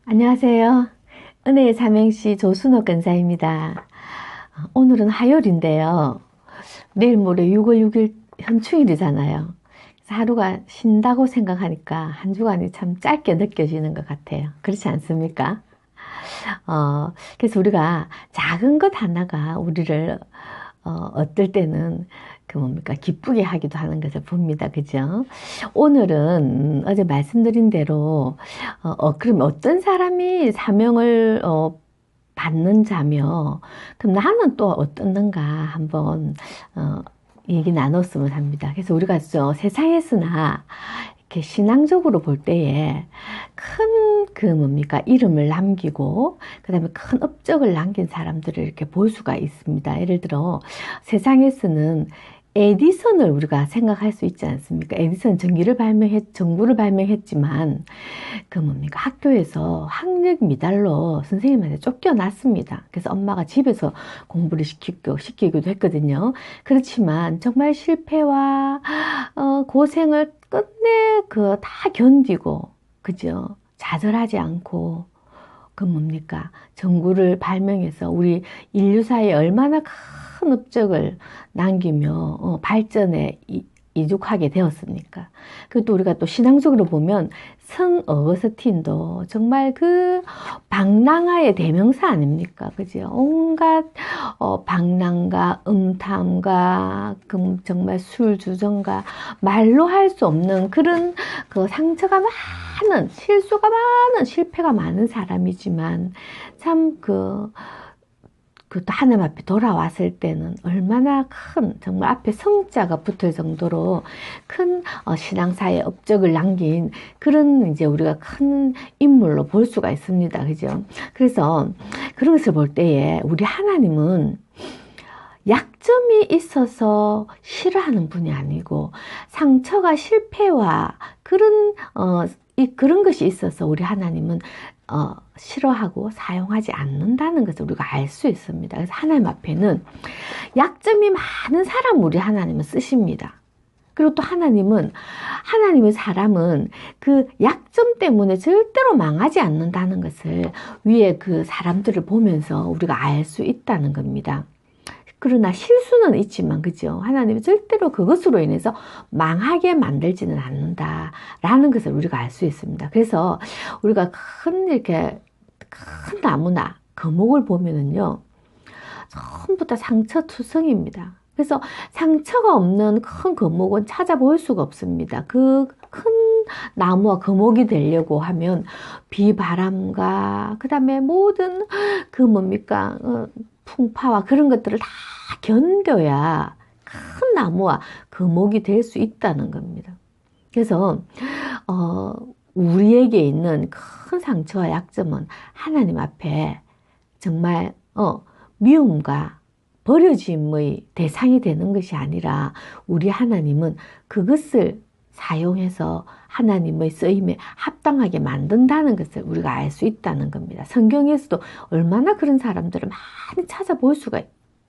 안녕하세요. 은혜의 삼행시 조순옥 근사입니다. 오늘은 화요일인데요. 내일 모레 6월 6일 현충일이잖아요. 그래서 하루가 신다고 생각하니까 한 주간이 참 짧게 느껴지는 것 같아요. 그렇지 않습니까? 그래서 우리가 작은 것 하나가 우리를 어떨 때는 기쁘게 하기도 하는 것을 봅니다. 그죠? 오늘은 어제 말씀드린 대로, 그럼 어떤 사람이 사명을, 받는 자며, 그럼 나는 또 어떻는가 한번, 얘기 나눴으면 합니다. 그래서 우리가 세상에서나 이렇게 신앙적으로 볼 때에 큰 이름을 남기고 그 다음에 큰 업적을 남긴 사람들을 이렇게 볼 수가 있습니다. 예를 들어 세상에서는 에디슨을 우리가 생각할 수 있지 않습니까? 에디슨 전구를 발명했지만 학교에서 학력 미달로 선생님한테 쫓겨났습니다. 그래서 엄마가 집에서 공부를 시키기도 했거든요. 그렇지만 정말 실패와 고생을 끝내 다 견디고, 그죠? 좌절하지 않고, 전구를 발명해서 우리 인류사에 얼마나 큰 업적을 남기며 발전에 이룩하게 되었습니까? 그리고 또 우리가 또 신앙적으로 보면 성 어거스틴도 정말 방랑아의 대명사 아닙니까? 그죠? 온갖 방랑과 음탕과 정말 술주정과 말로 할 수 없는 그런 상처가 많은, 실수가 많은, 실패가 많은 사람이지만 참 또 하나님 앞에 돌아왔을 때는 얼마나 정말 앞에 성자가 붙을 정도로 큰 신앙사의 업적을 남긴 그런 이제 우리가 큰 인물로 볼 수가 있습니다. 그죠? 그래서 그런 것을 볼 때에 우리 하나님은 약점이 있어서 싫어하는 분이 아니고 상처가 실패와 그런 것이 있어서 우리 하나님은 싫어하고 사용하지 않는다는 것을 우리가 알 수 있습니다. 그래서 하나님 앞에는 약점이 많은 사람 우리 하나님은 쓰십니다. 그리고 또 하나님의 사람은 그 약점 때문에 절대로 망하지 않는다는 것을 위에 그 사람들을 보면서 우리가 알 수 있다는 겁니다. 그러나 실수는 있지만, 그죠? 하나님은 절대로 그것으로 인해서 망하게 만들지는 않는다라는 것을 우리가 알 수 있습니다. 그래서 우리가 큰 나무나 거목을 보면은요, 전부 다 상처투성입니다. 그래서 상처가 없는 큰 거목은 찾아볼 수가 없습니다. 그 큰 나무와 거목이 되려고 하면 비바람과 그 다음에 모든 풍파와 그런 것들을 다 견뎌야 큰 나무와 거목이 될 수 있다는 겁니다. 그래서 우리에게 있는 큰 상처와 약점은 하나님 앞에 정말 미움과 버려짐의 대상이 되는 것이 아니라 우리 하나님은 그것을 사용해서 하나님의 쓰임에 합당하게 만든다는 것을 우리가 알 수 있다는 겁니다. 성경에서도 얼마나 그런 사람들을 많이 찾아볼 수가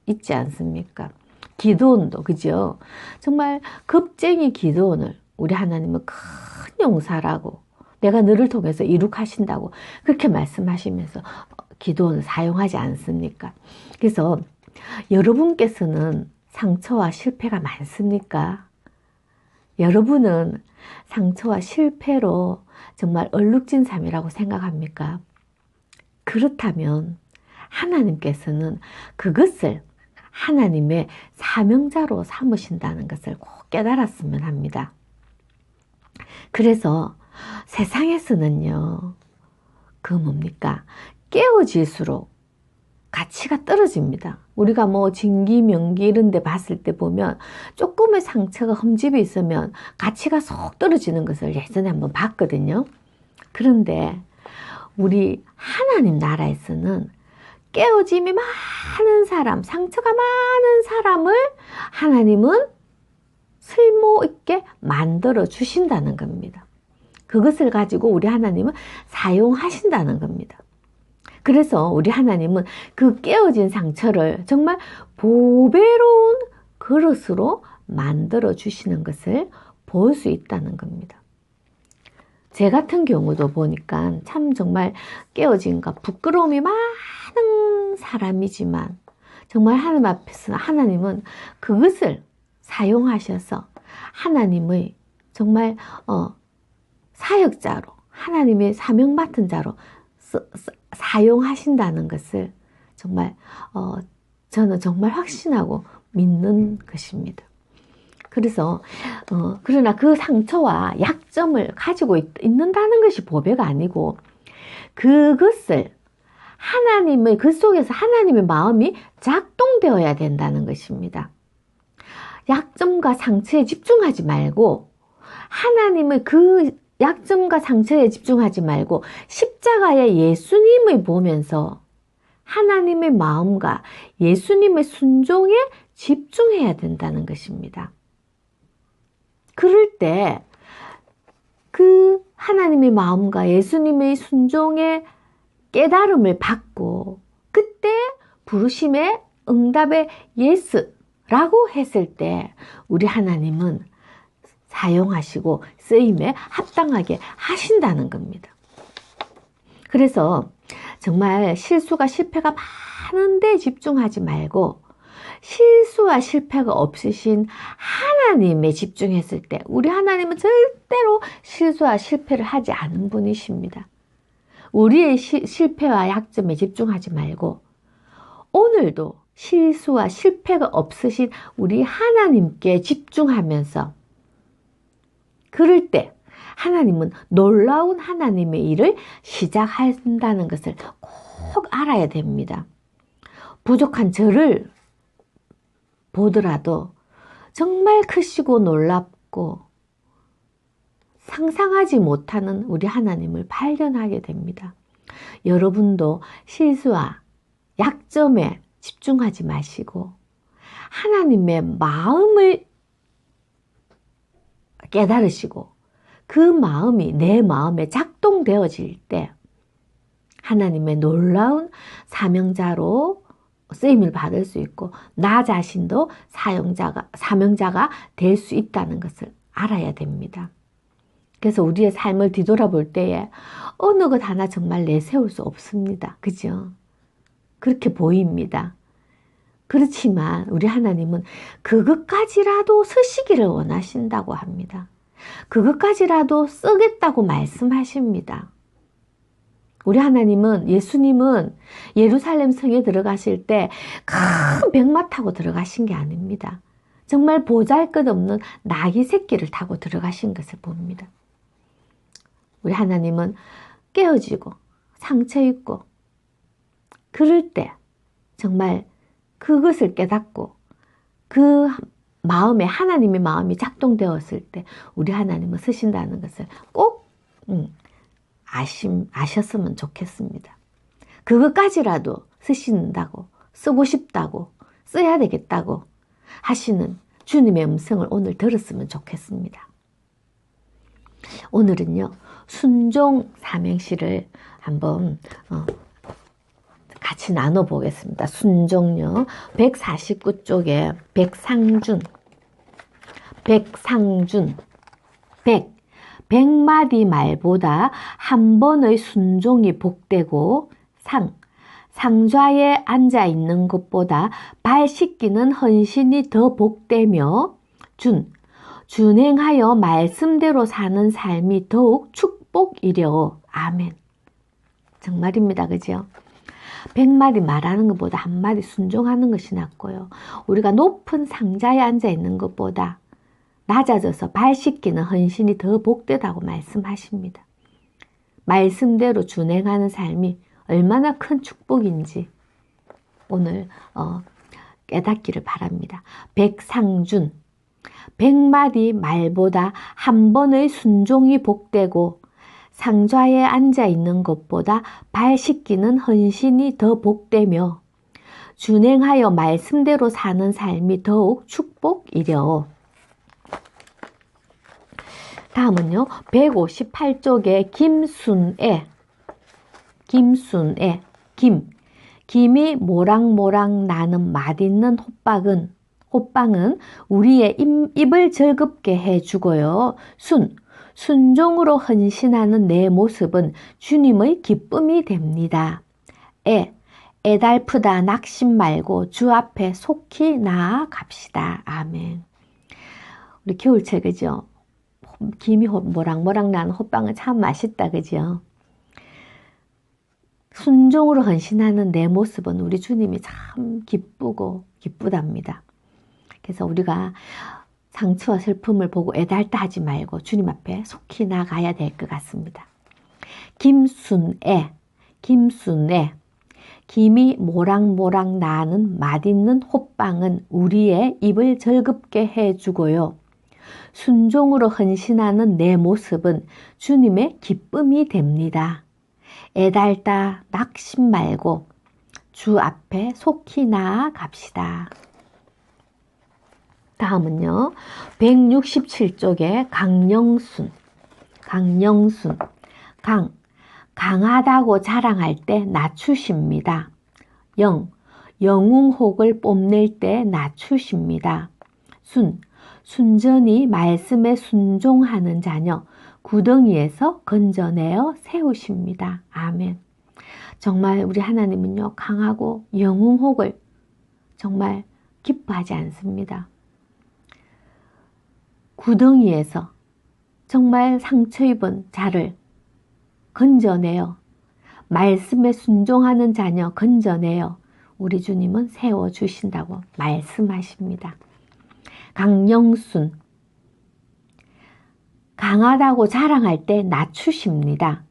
있지 않습니까? 기드온도, 그죠? 정말 겁쟁이 기드온을 우리 하나님은 큰 용사라고 내가 너를 통해서 이룩하신다고 그렇게 말씀하시면서 기드온을 사용하지 않습니까? 그래서 여러분께서는 상처와 실패가 많습니까? 여러분은 상처와 실패로 정말 얼룩진 삶이라고 생각합니까? 그렇다면 하나님께서는 그것을 하나님의 사명자로 삼으신다는 것을 꼭 깨달았으면 합니다. 그래서 세상에서는요, 깨어질수록 가치가 떨어집니다. 우리가 진기, 명기 이런 데 봤을 때 보면 조금의 상처가 흠집이 있으면 가치가 쏙 떨어지는 것을 예전에 한번 봤거든요. 그런데 우리 하나님 나라에서는 깨어짐이 많은 사람, 상처가 많은 사람을 하나님은 쓸모있게 만들어 주신다는 겁니다. 그것을 가지고 우리 하나님은 사용하신다는 겁니다. 그래서 우리 하나님은 그 깨어진 상처를 정말 보배로운 그릇으로 만들어 주시는 것을 볼 수 있다는 겁니다. 제 같은 경우도 보니까 참 정말 깨어짐과 부끄러움이 많은 사람이지만 정말 하나님 앞에서 하나님은 그것을 사용하셔서 하나님의 정말 사역자로 하나님의 사명 맡은 자로 사용하신다는 것을 정말 저는 정말 확신하고 믿는 것입니다. 그래서 그러나 그 상처와 약점을 가지고 있는다는 것이 보배가 아니고 그것을 하나님의 그 속에서 하나님의 마음이 작동되어야 된다는 것입니다. 약점과 상처에 집중하지 말고 하나님의 그 약점과 상처에 집중하지 말고 십자가의 예수님을 보면서 하나님의 마음과 예수님의 순종에 집중해야 된다는 것입니다. 그럴 때 그 하나님의 마음과 예수님의 순종의 깨달음을 받고 그때 부르심의 응답의 예스라고 했을 때 우리 하나님은 사용하시고 쓰임에 합당하게 하신다는 겁니다. 그래서 정말 실수가 실패가 많은데 집중하지 말고 실수와 실패가 없으신 하나님에 집중했을 때 우리 하나님은 절대로 실수와 실패를 하지 않은 분이십니다. 우리의 실패와 약점에 집중하지 말고 오늘도 실수와 실패가 없으신 우리 하나님께 집중하면서 그럴 때 하나님은 놀라운 하나님의 일을 시작한다는 것을 꼭 알아야 됩니다. 부족한 저를 보더라도 정말 크시고 놀랍고 상상하지 못하는 우리 하나님을 발견하게 됩니다. 여러분도 실수와 약점에 집중하지 마시고 하나님의 마음을 깨달으시고 그 마음이 내 마음에 작동되어질 때 하나님의 놀라운 사명자로 쓰임을 받을 수 있고 나 자신도 사명자가 될 수 있다는 것을 알아야 됩니다. 그래서 우리의 삶을 뒤돌아볼 때에 어느 것 하나 정말 내세울 수 없습니다. 그죠? 그렇게 보입니다. 그렇지만 우리 하나님은 그것까지라도 쓰시기를 원하신다고 합니다. 그것까지라도 쓰겠다고 말씀하십니다. 우리 하나님은 예수님은 예루살렘 성에 들어가실 때 큰 백마 타고 들어가신 게 아닙니다. 정말 보잘것없는 나귀 새끼를 타고 들어가신 것을 봅니다. 우리 하나님은 깨어지고 상처 있고 그럴 때 정말 그것을 깨닫고 그 마음에 하나님의 마음이 작동되었을 때 우리 하나님은 쓰신다는 것을 꼭 아셨으면 좋겠습니다. 그것까지라도 쓰신다고 쓰고 싶다고 써야 되겠다고 하시는 주님의 음성을 오늘 들었으면 좋겠습니다. 오늘은요 순종 삼행시를 한번 같이 나눠보겠습니다. 순종요 149쪽에 백상준 100마디 말보다 한 번의 순종이 복되고 상좌에 앉아 있는 것보다 발 씻기는 헌신이 더 복되며 준행하여 말씀대로 사는 삶이 더욱 축복이려. 아멘. 정말입니다. 그죠? 100마디 말하는 것보다 한 마디 순종하는 것이 낫고요. 우리가 높은 상자에 앉아 있는 것보다 낮아져서 발 씻기는 헌신이 더 복되다고 말씀하십니다. 말씀대로 준행하는 삶이 얼마나 큰 축복인지 오늘 깨닫기를 바랍니다. 백상준 100마디 말보다 한 번의 순종이 복되고 상좌에 앉아 있는 것보다 발 씻기는 헌신이 더 복되며 준행하여 말씀대로 사는 삶이 더욱 축복이려. 다음은요 158쪽에 김이 모락모락 나는 맛있는 호빵은 우리의 입을 즐겁게 해주고요. 순종으로 헌신하는 내 모습은 주님의 기쁨이 됩니다. 애달프다 낙심 말고 주 앞에 속히 나아갑시다. 아멘. 우리 겨울철 그죠? 김이 모락모락 나는 호빵은 참 맛있다 그죠? 순종으로 헌신하는 내 모습은 우리 주님이 참 기쁘고 기쁘답니다. 그래서 우리가 상처와 슬픔을 보고 애달다 하지 말고 주님 앞에 속히 나가야 될 것 같습니다. 김순애 김이 모락모락 나는 맛있는 호빵은 우리의 입을 즐겁게 해주고요. 순종으로 헌신하는 내 모습은 주님의 기쁨이 됩니다. 애달다 낙심 말고 주 앞에 속히 나아갑시다. 다음은요. 167쪽에 강령순 강하다고 자랑할 때 낮추십니다. 영웅혹을 뽐낼 때 낮추십니다. 순전히 말씀에 순종하는 자녀 구덩이에서 건져내어 세우십니다. 아멘. 정말 우리 하나님은요, 강하고 영웅혹을 정말 기뻐하지 않습니다. 구덩이에서 정말 상처 입은 자를 건져내어 말씀에 순종하는 자녀 건져내어 우리 주님은 세워주신다고 말씀하십니다. 강령순 강하다고 자랑할 때 낮추십니다.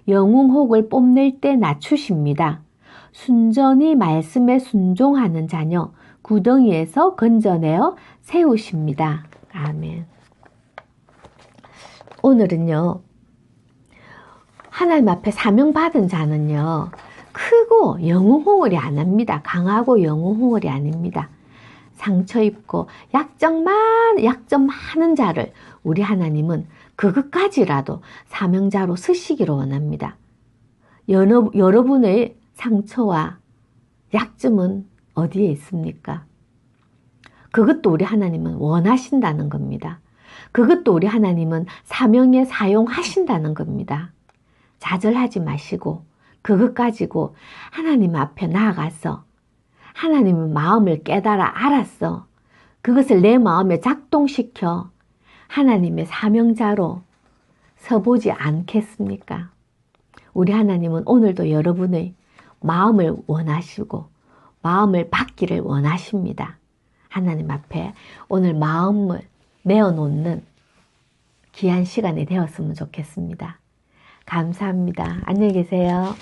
영웅혹을 뽐낼 때 낮추십니다. 순전히 말씀에 순종하는 자녀 구덩이에서 건져내어 세우십니다. 아멘. 오늘은요. 하나님 앞에 사명받은 자는요. 크고 영웅홍월이 안 합니다. 강하고 영웅홍월이 아닙니다. 상처 입고 약점 많은 자를 우리 하나님은 그것까지라도 사명자로 쓰시기를 원합니다. 여러분의 상처와 약점은 어디에 있습니까? 그것도 우리 하나님은 원하신다는 겁니다. 그것도 우리 하나님은 사명에 사용하신다는 겁니다. 좌절하지 마시고 그것 가지고 하나님 앞에 나아가서 하나님의 마음을 깨달아 알았어. 그것을 내 마음에 작동시켜 하나님의 사명자로 서보지 않겠습니까? 우리 하나님은 오늘도 여러분의 마음을 원하시고 마음을 받기를 원하십니다. 하나님 앞에 오늘 마음을 내어놓는 귀한 시간이 되었으면 좋겠습니다. 감사합니다. 안녕히 계세요.